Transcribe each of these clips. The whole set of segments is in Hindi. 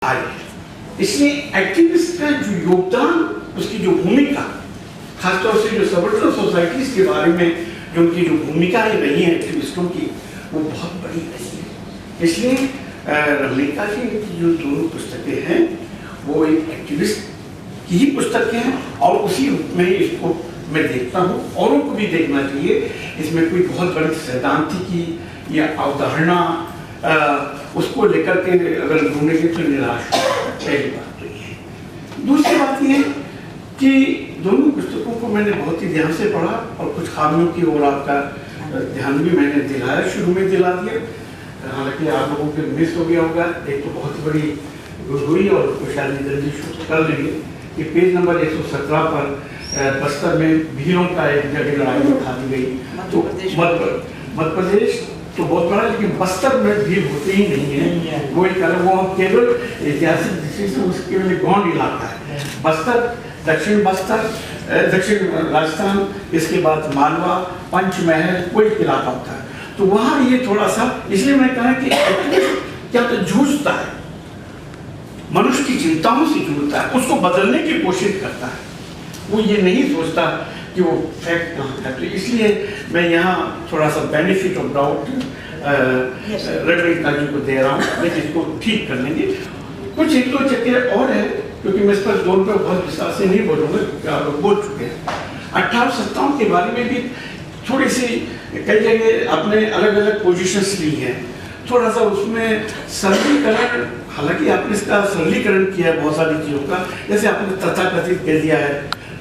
आई। इसलिए एक्टिविस्ट का जो योगदान, उसकी जो भूमिका, खासतौर से जो सबर्टन सोसाइटीज के बारे में जो उनकी जो भूमिकाएं रही हैं एक्टिविस्टों की, वो बहुत बड़ी रही है। इसलिए रमणिका जी की जो दोनों पुस्तकें हैं वो एक एक्टिविस्ट की ही पुस्तकें हैं और उसी रूप में इसको मैं देखता हूँ। औरों को भी देखना चाहिए। इसमें कोई बहुत बड़ी सैद्धांतिकी या अवधारणा उसको लेकर के अगर ढूंढेंगे तो निराश पहली बात तो ये। दूसरी बात ये कि दोनों पुस्तकों को मैंने बहुत ही ध्यान से पढ़ा और कुछ खामियों की ओर आपका ध्यान भी मैंने दिलाया, शुरू में दिला दिया। हालांकि आप लोगों के मिस हो गया होगा। एक तो बहुत बड़ी हुई और शायद जल्दी शुरू कर लेंगे कि पेज नंबर 117 पर बस्तर में भीड़ों का एक जगह लड़ाई दिखा दी गई। तो मध्य प्रदेश तो बहुत बड़ा, लेकिन बस्तर में भीड़ होती ही नहीं है। वो एक अलग, वो केवल ऐतिहासिक दृष्टि से उसके लिए गौंड इलाका है। बस्तर, दक्षिण बस्तर, दक्षिण राजस्थान, इसके बाद मालवा, पंचमहल, कोई इलाका होता है। तो वहाँ ये थोड़ा सा, इसलिए मैंने कहा कि क्या तो जूझता है, मनुष्य की चिंताओं से जूझता है, उसको बदलने की कोशिश करता है। वो ये नहीं सोचता कि वो फैक्ट कहाँ है। तो इसलिए मैं यहाँ थोड़ा सा बेनिफिट ऑफ डाउट रमणिका जी को दे रहा हूँ, लेकिन इसको ठीक कर लेंगे। कुछ एक दो जगह और है, क्योंकि मैं इस पर जोर पर बहुत विस्तार से नहीं बोलूँगा, क्योंकि आप लोग बोल चुके हैं। 1857 के बारे में भी थोड़ी सी कई जगह अपने अलग अलग पोजीशंस ली हैं। थोड़ा सा उसमें सरलीकरण, हालांकि आपने इसका सरलीकरण किया है बहुत सारी चीज़ों का, जैसे आपने तथाकथित कह दिया है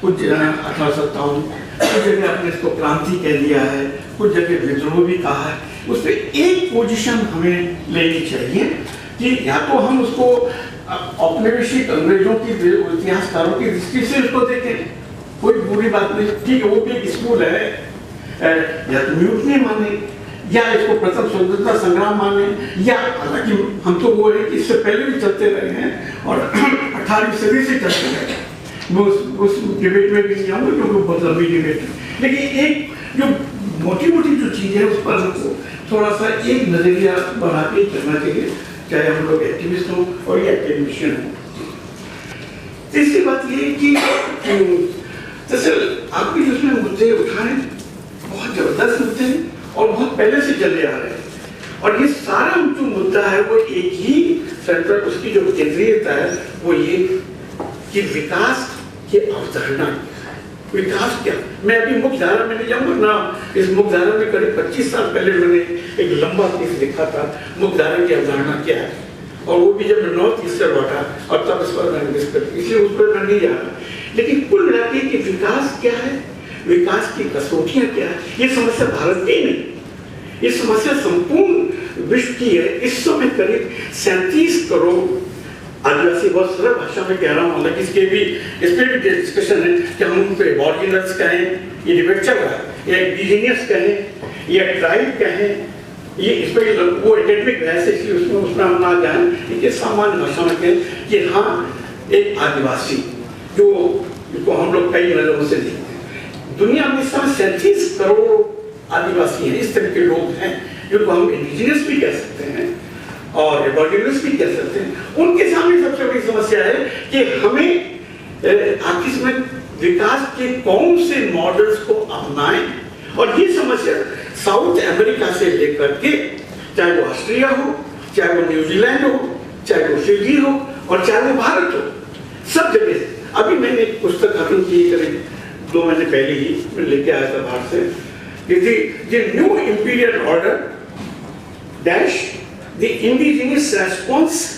कुछ 1857, कुछ जगह आपने इसको क्रांति कह दिया है, कुछ जगह विद्रोह भी कहा है। उस पर एक पोजीशन हमें लेनी चाहिए कि या तो हम उसको औपनिवेशिक अंग्रेजों की इतिहासकारों की दृष्टि से उसको देखें, कोई बुरी बात नहीं, ठीक है, वो भी एक स्कूल है, या तो म्यूटनी माने या इसको प्रथम स्वतंत्रता संग्राम माने, या हालांकि हम तो वो है कि इससे पहले भी चलते रहे हैं और 18वीं सदी से चलते रहे हैं। मैं उस डिबेट में भी नहीं आऊँगा क्योंकि बहुत लंबी डिबेट है। लेकिन एक जो मोटी मोटी जो चीज़ है उस पर हमको थोड़ा सा एक नजरिया बढ़ा के करना चाहिए, चाहे हम लोग एक्टिविस्ट हों और ये एकेडमिशियन हों। तीसरी बात ये कि दरअसल आपके जिसमें मुद्दे उठाए बहुत जबरदस्त मुद्दे हैं और बहुत पहले से चले आ रहे हैं, और ये सारा जो मुद्दा है वो एक ही सेंटर, उसकी जो केंद्रीयता है वो ये कि विकास की अवधारणा, विकास क्या। मैं अभी मुख्य धारा में नहीं जाऊंगा ना, इस मुख्य धारा में करीब 25 साल पहले मैंने एक लंबा पीस लिखा था, मुख्य धारा की अवधारणा क्या है, और वो भी जब मैं नॉर्थ ईस्ट से लौटा और तब इस पर मैंने डिस्कस, इसलिए उस पर मैं नहीं जा रहा। लेकिन कुल मिलाकर कि विकास क्या है, विकास की कसौटियां क्या है, ये समस्या भारत की नहीं, ये समस्या संपूर्ण विश्व की है। इस समय करीब 37 करोड़ आदिवासी, बहुत सरल भाषा में कह रहा हूँ, हालांकि इस पर भी डिस्कशन है कि हम उन पे एबॉर्जिनल्स कहें, ये डिबेट चल रहा है, या इंडिजिनियस कहें या ट्राइब कहें, ये इस पर वो एकेडमिक बहस है, इसलिए उसमें हम ना जाएं, लेकिन सामान्य भाषा में कहें कि हाँ, एक आदिवासी जिसको हम लोग कई नजरों से देखते हैं, दुनिया में इस समय 37 करोड़ आदिवासी हैं, इस तरह के लोग हैं जिनको हम इंडिजिनियस भी कह सकते हैं और एबॉर्जिनल्स भी कह सकते हैं। उनके सामने सबसे बड़ी समस्या है कि हमें आखिर में विकास के कौन से मॉडल्स को अपनाएं, और ये समस्या साउथ अमेरिका से लेकर के, चाहे वो ऑस्ट्रेलिया हो, चाहे वो न्यूजीलैंड हो, चाहे वो फिजी हो और चाहे वो भारत हो, सब जगह। अभी मैंने एक पुस्तक खत्म की करीब 2 महीने पहले ही, मैं लेके आया था बाहर से, new imperial order dash the indigenous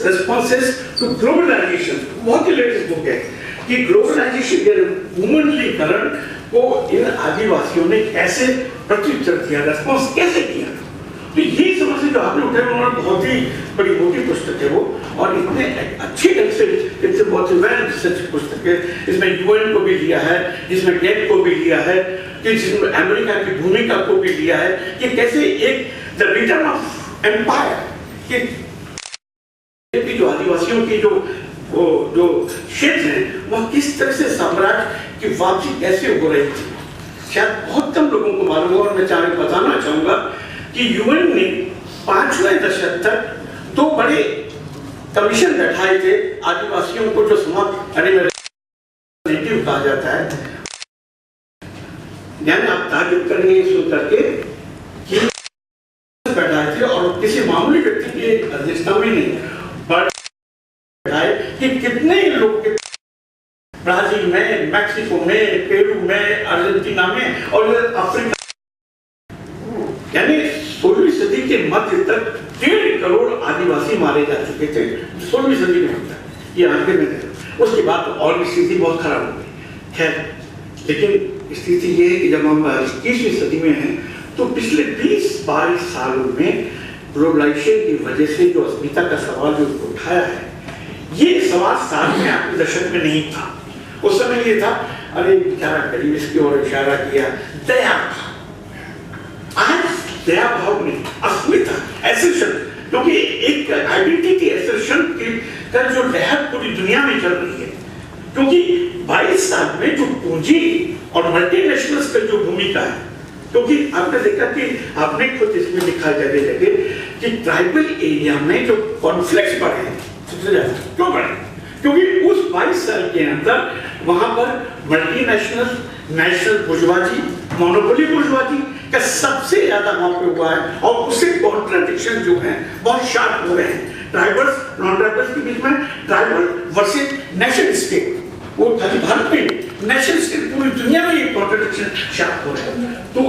responses to globalization। बहुत ही लेटेस्ट बुक है कि ग्लोबलाइजेशन या वुमनलीकरण को इन आदिवासियों ने कैसे प्रत्युत्तर दिया, रेस्पॉन्स कैसे दिया। तो ये समस्या जो आपने उठाई, उन्होंने बहुत ही बड़ी मोटी पुस्तक है वो, और इतने अच्छे ढंग से इनसे बहुत ही वेल रिसर्च पुस्तक है। इसमें यूएन को भी लिया है, इसमें डेट को भी लिया है, कि जिसमें अमेरिका की भूमिका को भी लिया है कि कैसे एक द रिटर्न ऑफ एम्पायर कि जो आदिवासियों की जो क्षेत्र है वह किस तरह से सम्राट की वापसी कैसे हो रही थी, शायद बहुत कम लोगों को मालूम है। और मैं बताना चाहूंगा कि यूएन ने 5वें दशक तक 2 बड़े कमीशन बैठाए थे आदिवासियों को जो समाप्त नेटिव कहा जाता है, यानी आप ताजुब करेंगे सुन करके कि बैठाए थे और किसी मामूली व्यक्ति की अध्यक्षता में नहीं, बैठाए कि कितने लोग ब्राजील में, मैक्सिको में, पेरू में, अर्जेंटीना में और अफ्रीका, यानी 16वीं सदी के मध्य तक 1.5 करोड़ आदिवासी मारे जा चुके थे 16वीं सदी में तक। ये आगे में उसके बाद और स्थिति बहुत खराब हो गई। खैर, लेकिन स्थिति ये है कि जब हम 21वीं सदी में हैं तो पिछले 20-22 सालों में ग्लोबलाइजेशन की वजह से जो अस्मिता का सवाल जो उठाया है, ये सवाल 60 में 80 दशक में नहीं था। उस समय ये था, अरे बेचारा गरीब, इसकी ओर इशारा किया, दया था। आज दया भाव नहीं, अस्मिता, एसर्शन, क्योंकि एक आइडेंटिटी एसर्शन का जो लहर पूरी दुनिया में चल रही है, क्योंकि 22 साल में जो पूंजी और मल्टीनेशनल्स का जो भूमिका है, क्योंकि आपने देखा कि आपने खुद इसमें लिखा जगह जगह कि ट्राइबल एरिया में जो कॉन्फ्लिक्ट्स बढ़े सबसे ज्यादा क्यों बढ़े, क्योंकि उस 22 साल के अंदर वहां पर multinational, national bourgeoisie, monopoly bourgeoisie का सबसे ज्यादा वहां पे हुआ है और उससे कॉन्ट्रडिक्शन जो है बहुत शार्प हो रहे हैं ट्राइबल्स नॉन ट्राइबल्स के बीच में, ट्राइबल वर्सेस नेशन स्टेट, वो खाली भारत में नेशन स्टेट, पूरी दुनिया में ये कॉन्ट्रडिक्शन शार्प हो रहे हैं। तो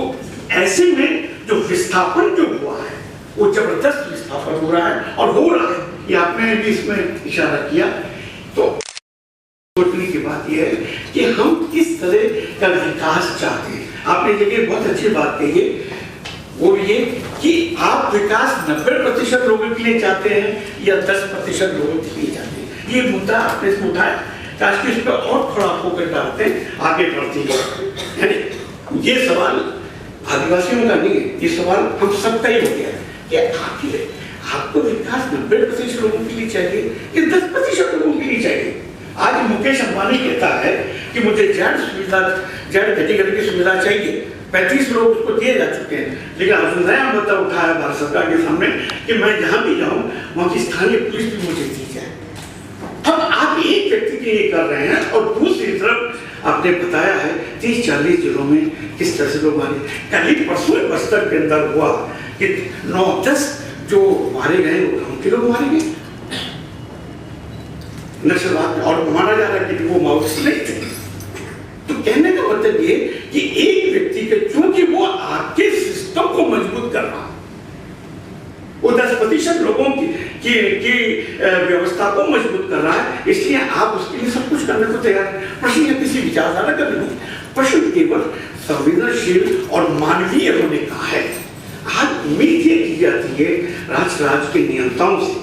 ऐसे में जो विस्थापन जो हुआ है वो जबरदस्त विस्थापन हो रहा है और हो रहा है, ये आपने भी इसमें इशारा किया। तो सोचने की बात यह है कि हम किस तरह का विकास चाहते हैं। आपने जगह बहुत अच्छी बात कही है, वो ये कि आप विकास 90% लोगों के लिए चाहते हैं या 10% लोगों के लिए चाहते हैं। ये मुद्दा आपने इसमें उठाया, ताकि इस पर और थोड़ा फोकस डालते हैं, आगे बढ़ते हैं। यानी ये सवाल आदिवासियों का नहीं है, ये सवाल हम सबका ही हो गया है कि आखिर आपको विकास 90% लोगों के लिए चाहिए या 10% लोगों के लिए चाहिए। आज मुकेश अंबानी कहता है कि मुझे जेड सुविधा, जेड कैटेगरी की सुविधा चाहिए, 35 लोग उसको दिए जा चुके हैं, लेकिन आज नया मुद्दा उठाया भारत सरकार के सामने कि मैं जहां भी जाऊं वहां की स्थानीय पुलिस भी मुझे दी जाए। अब आप एक व्यक्ति के लिए कर रहे हैं और दूसरी तरफ आपने बताया है 30-40 जिलों में किस तरह से लोग मारे। कल ही परसों बस्तर के अंदर हुआ कि 9-10 जो मारे गए वो गांव के लोग मारे गए नक्सलवाद, और माना जा रहा है कि वो माओवादी नहीं थे। तो कहने का मतलब ये कि एक व्यक्ति के, चूंकि वो आपके सिस्टम को मजबूत कर रहा है, वो 10% लोगों की व्यवस्था को मजबूत कर रहा है, इसलिए आप उसके लिए सब कुछ करने को तैयार हैं। प्रश्न किसी विचारधारा का नहीं, प्रश्न केवल संवेदनशील और मानवीय होने का है। आज उम्मीद ये की जाती है राष्ट्र के नियंताओं से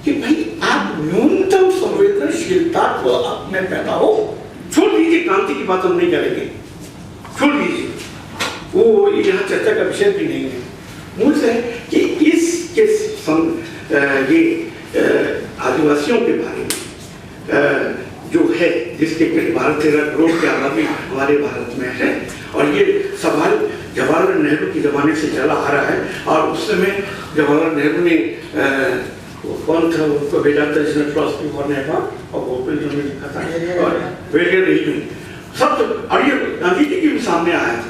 कि भाई आप न्यूनतम संवेदनशीलता को अपने पैदा हो। छोड़ दीजिए, क्रांति की बात हम नहीं करेंगे, छोड़ दीजिए, वो यहाँ चर्चा का विषय भी नहीं है। मूल से है कि इसके ये आदिवासियों के बारे में जो है, जिसके 12-13 करोड़ की आबादी हमारे भारत में है, और ये सवाल जवाहरलाल नेहरू के जमाने से चला आ रहा है। और उस समय जवाहरलाल नेहरू ने कौन था उनको भेजा था जिसने फिलॉसफी पढ़ने का, और वो जो लिखा था और सब तो, और ये गांधी जी के भी सामने आया था।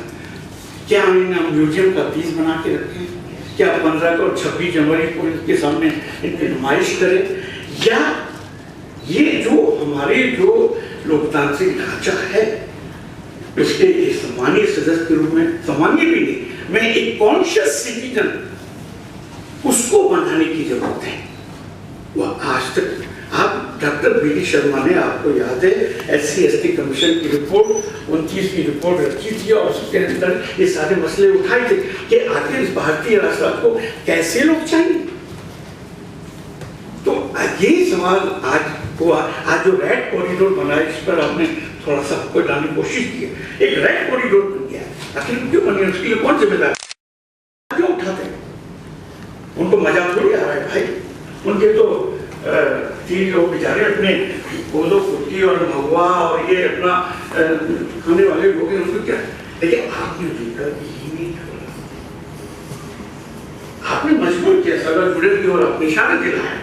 क्या हम म्यूजियम का पीस बना के रखें, क्या 15 और 26 जनवरी को इनके सामने इनकी नुमाइश करें, या ये जो हमारे जो लोकतांत्रिक ढांचा है उसके सम्मानीय सदस्य के रूप में, सम्मानीय भी नहीं, मैं एक कॉन्शियस सिटीजन उसको बनाने की जरूरत है। वह आज तक आप डॉक्टर बी.डी. शर्मा ने, आपको याद है, SC/ST कमीशन की रिपोर्ट 29 की रिपोर्ट रखी थी और उसके अंदर ये सारे मसले उठाए थे कि आखिर इस भारतीय राष्ट्रवाद को कैसे लोग चाहिए। तो ये सवाल आज हुआ। आज जो रेड कॉरिडोर बना है, इस पर आपने थोड़ा सा आपको डालने की कोशिश की है। एक रेड कॉरिडोर बन गया, आखिर क्यों बनी, उसके लिए कौन जिम्मेदार, क्यों उठाते हैं? उनको मजा थोड़ी आ रहा है भाई, उनके तो 3 लोग बेचारे अपने कोदो कुर्की और महुआ और ये अपना खाने वाले लोग हैं, उनको क्या। लेकिन आपने देखा यही नहीं छोड़ा, आपने मजबूर किया, सगर जुड़े की और अपने इशारा दिलाया।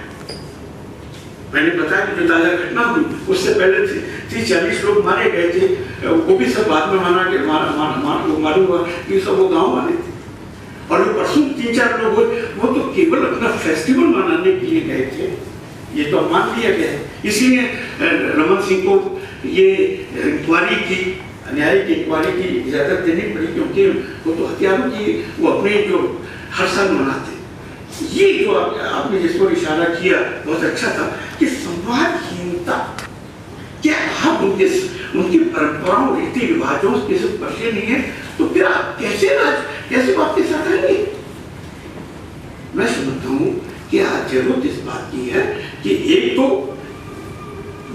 मैंने बताया कि जो ताजा घटना हुई उससे पहले 30-40 लोग मारे गए थे, वो भी सब बाद में मालूम हुआ कि सब वो गाँव वाले थे। और जो परसों 3-4 लोग हुए वो तो केवल अपना फेस्टिवल मनाने के लिए गए थे, ये तो मान लिया गया है। इसलिए रमन सिंह को ये इंक्वायरी की, न्यायिक इंक्वायरी की इजाजत देनी पड़ी, क्योंकि वो तो हथियारों की वो अपने जो हर साल मनाते। ये जो आपने जिस पर इशारा किया बहुत अच्छा था कि संवादहीनता, क्या आप उनकी परंपराओं रीति रिवाजों के से परिचय नहीं है तो फिर आप कैसे आपके साथ आएंगे? मैं समझता हूँ कि आज जरूरत इस बात की है कि एक तो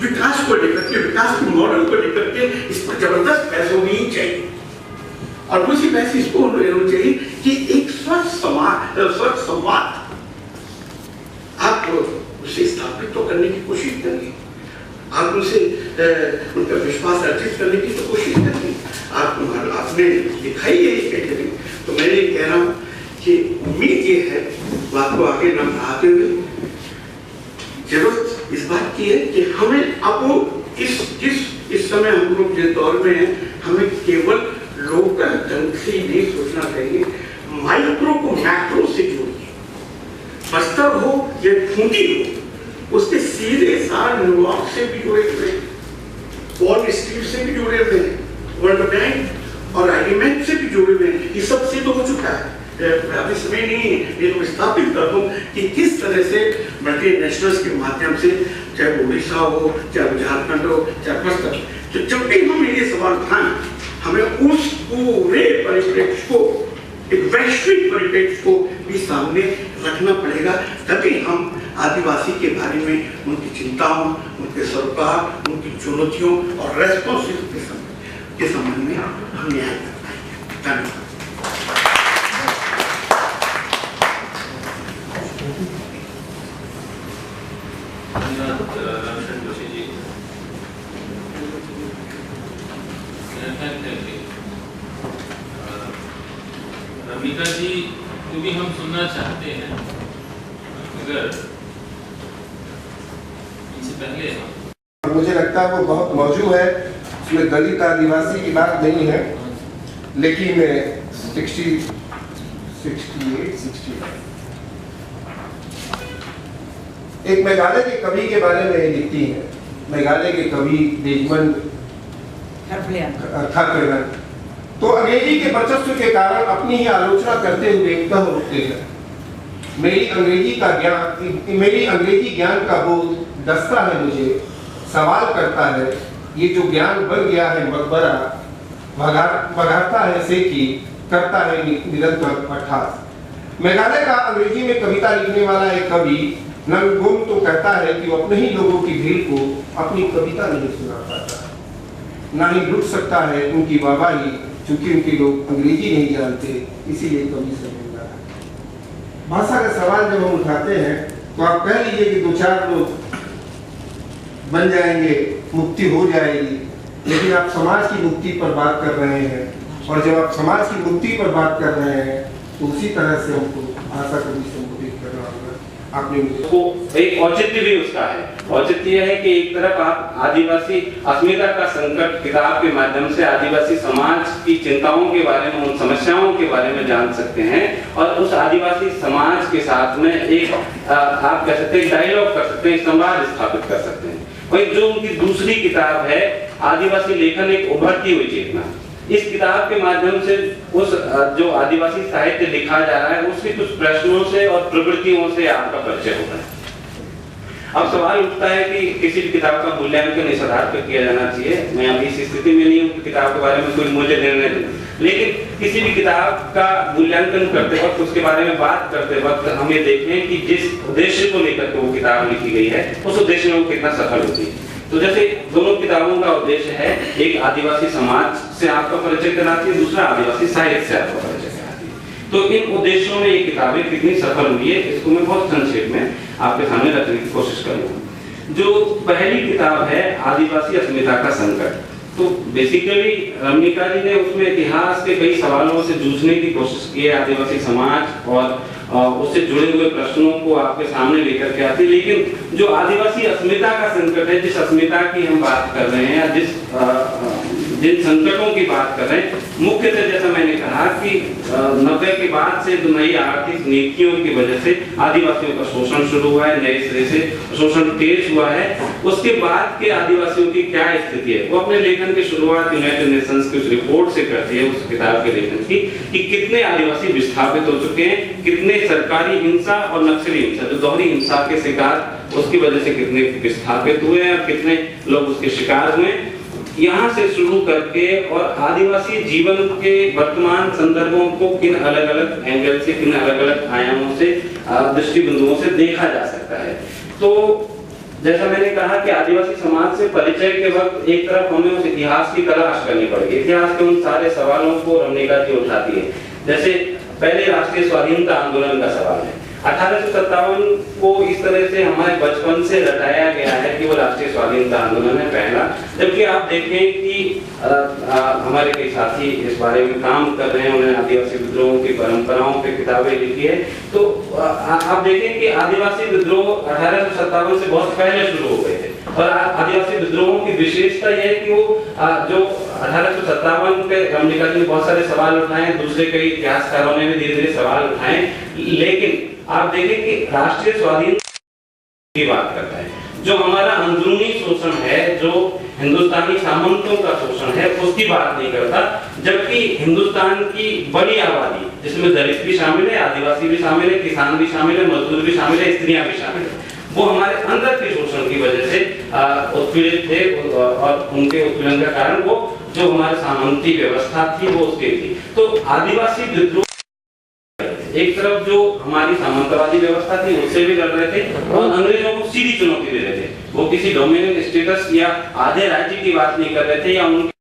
विकास को लेकर के, विकास के मॉडल को लेकर के इस पर जबरदस्त बहस होनी ही चाहिए, और दूसरी बहस इसको होनी चाहिए कि एक स्वच्छ संवाद आप उसे स्थापित तो करने की कोशिश करिए, आप उनसे उनका विश्वास अर्जित करने की तो कोशिश करिए। आपने दिखाई है ये, तो मैं ये कह रहा हूँ कि उम्मीद ये है, बात को आगे न बढ़ाते हुए, जरूरत इस बात की है कि हमें अब इस समय हम लोग जिस दौर में हैं, हमें केवल लोकल ढंग से नहीं सोचना चाहिए, माइक्रो को मैक्रो से जोड़िए। बस्तर हो या खूंटी हो, उसके सीधे सार न्यूयॉर्क से भी जुड़े हुए, वॉल स्ट्रीट से भी जुड़े हुए, वर्ल्ड बैंक और IMF से भी जुड़े हुए, ये सब सिद्ध हो चुका है। अभी समय नहीं है ये तो स्थापित कर दूं कि किस तरह से मल्टीनेशनल्स के माध्यम से, चाहे उड़ीसा हो, चाहे झारखंड हो, चाहे बस्तर, तो जब भी हम ये सवाल उठाएं, हमें उस पूरे परिप्रेक्ष्य को, एक वैश्विक परिप्रेक्ष्य को भी सामने रखना पड़ेगा, तभी हम आदिवासी के बारे में उनकी चिंताओं, उनके सरोकार, उनकी चुनौतियों और रेस्पॉन्सिबिलिटी के संबंध में हम न्याय कर पाएंगे। धन्यवाद। रमिका जी को भी हम सुनना चाहते हैं, मगर इससे पहले मुझे लगता है वो बहुत मौजूद है, उसमें दलित आदिवासी की बात नहीं है, लेकिन 68 एक मेघालय के कवि के बारे में लिखती है। मेघालय के कवि देशबंद खाकरन तो अंग्रेजी के वर्चस्व के कारण अपनी ही आलोचना करते हुए कह उठते हैं, मेरी अंग्रेजी ज्ञान का बोध दस्ता है, मुझे सवाल करता है ये जो ज्ञान बन गया है मकबरा, भगाता है सेकी, करता है निरंतर अट्ठास। मेघालय का अंग्रेजी में कविता लिखने वाला एक कवि नंगगोम तो कहता है कि वो अपने ही लोगों की भीड़ को अपनी कविता नहीं सुना पाता, ना ही लुट सकता है उनकी वाहवाही, चूंकि उनके लोग अंग्रेजी नहीं जानते, इसीलिए कवि से मिल रहा है। भाषा का सवाल जब हम उठाते हैं तो आप कह लीजिए कि 2-4 लोग बन जाएंगे, मुक्ति हो जाएगी, लेकिन आप समाज की मुक्ति पर बात कर रहे हैं, और जब आप समाज की मुक्ति पर बात कर रहे हैं तो उसी तरह से हमको भाषा को भी संबोधित करना होगा। आपने को एक औचित्य भी उसका है। औचित्य यह है कि एक तरफ आप आदिवासी अस्मिता का संकट किताब के माध्यम से आदिवासी समाज की चिंताओं के बारे में, उन समस्याओं के बारे में जान सकते हैं, और उस आदिवासी समाज के साथ में एक आप कह सकते हैं डायलॉग कर सकते हैं, संवाद स्थापित कर सकते हैं। वही जो उनकी दूसरी किताब है आदिवासी लेखन एक उभरती हुई चेतना, इस किताब के माध्यम से उस जो आदिवासी साहित्य लिखा जा रहा है उसके कुछ प्रश्नों से और प्रवृत्तियों से आपका परिचय होता है। अब सवाल उठता है कि किसी भी किताब का मूल्यांकन इस आधार पर किया जाना चाहिए। मैं अभी इस स्थिति में नहीं हूँ कि किताब के बारे में कोई मुझे निर्णय दे, लेकिन किसी भी किताब का मूल्यांकन करते वक्त, उसके बारे में बात करते वक्त हम ये देखें कि जिस उद्देश्य को लेकर के वो किताब लिखी गई है उस उद्देश्य में वो कितना सफल होती है। तो जैसे दोनों किताबों का उद्देश्य है, एक आदिवासी समाज से आपका परिचय कराती है, दूसरा आदिवासी साहित्य से आपका परिचय कराती है। तो इन उद्देश्यों में ये किताबें कितनी सफल हुई है इसको मैं बहुत संक्षेप में आपके सामने रखने की कोशिश करूंगा। जो पहली किताब है आदिवासी अस्मिता का संकट, तो बेसिकली रमिका जी ने उसमें इतिहास के कई सवालों से जूझने की कोशिश की है, आदिवासी समाज और उससे जुड़े हुए प्रश्नों को आपके सामने लेकर के आती है। लेकिन जो आदिवासी अस्मिता का संकट है, जिस अस्मिता की हम बात कर रहे हैं, जिन संकटों की बात कर रहे हैं, मुख्यतः जैसा मैंने कहा कि 90 के बाद से जो नई आर्थिक नीतियों की वजह से आदिवासियों का शोषण शुरू हुआ है, नए सिरे से शोषण तेज हुआ है। उसके बाद के आदिवासियों की क्या स्थिति है, वो अपने लेखन की शुरुआत यूनाइटेड नेशंस की उस रिपोर्ट से करती है, उस किताब के लेखन की, कि कितने आदिवासी विस्थापित हो चुके हैं, कितने सरकारी हिंसा और नक्सली हिंसा, जो दोहरी हिंसा के शिकार, उसकी वजह से कितने विस्थापित हुए हैं और कितने लोग उसके शिकार हुए। यहाँ से शुरू करके और आदिवासी जीवन के वर्तमान संदर्भों को किन अलग अलग एंगल से, किन अलग अलग आयामों से, दृष्टि बिंदुओं से देखा जा सकता है। तो जैसा मैंने कहा कि आदिवासी समाज से परिचय के वक्त एक तरफ हमें उस इतिहास की तलाश करनी पड़ेगी। इतिहास के उन सारे सवालों को रमणिका जी उठाती है। जैसे पहले राष्ट्रीय स्वाधीनता आंदोलन का सवाल है। 1857 को इस तरह से हमारे बचपन से रटाया गया है कि वो राष्ट्रीय स्वाधीनता आंदोलन है पहला, जबकि आप देखें कि हमारे कई साथी इस बारे में काम कर रहे हैं, उन्होंने आदिवासी विद्रोहों की परंपराओं पे किताबें लिखी है। तो आप देखें कि आदिवासी विद्रोह 1857 से बहुत पहले शुरू हो गए थे और आदिवासी विद्रोहों की विशेषता यह है कि वो जो 1857 पे रमणिका जी ने बहुत सारे सवाल उठाए, दूसरे कई इतिहासकारों ने भी धीरे धीरे सवाल उठाए, लेकिन आप देखें कि राष्ट्रीय स्वाधीनता की बात करता है। जो हमारा अंदरूनी शोषण है, जो हिंदुस्तानी सामंतों का शोषण है, उसकी बात नहीं करता, जबकि हिंदुस्तान की बड़ी आबादी, जिसमें दलित भी शामिल है, आदिवासी भी शामिल है, किसान भी शामिल है, मजदूर भी शामिल है, स्त्रियां भी शामिल है, वो हमारे अंदर के शोषण की वजह से उत्पीड़ित थे और उनके उत्पीड़न का कारण वो जो हमारे सामंती व्यवस्था थी वो उसके थी। तो आदिवासी विद्रोह एक तरफ जो हमारी सामंतवादी व्यवस्था थी उससे भी लड़ रहे थे और अंग्रेजों को सीधी चुनौती दे रहे थे। वो किसी डोमिनियन स्टेटस या आधे राज्य की बात नहीं कर रहे थे या उनके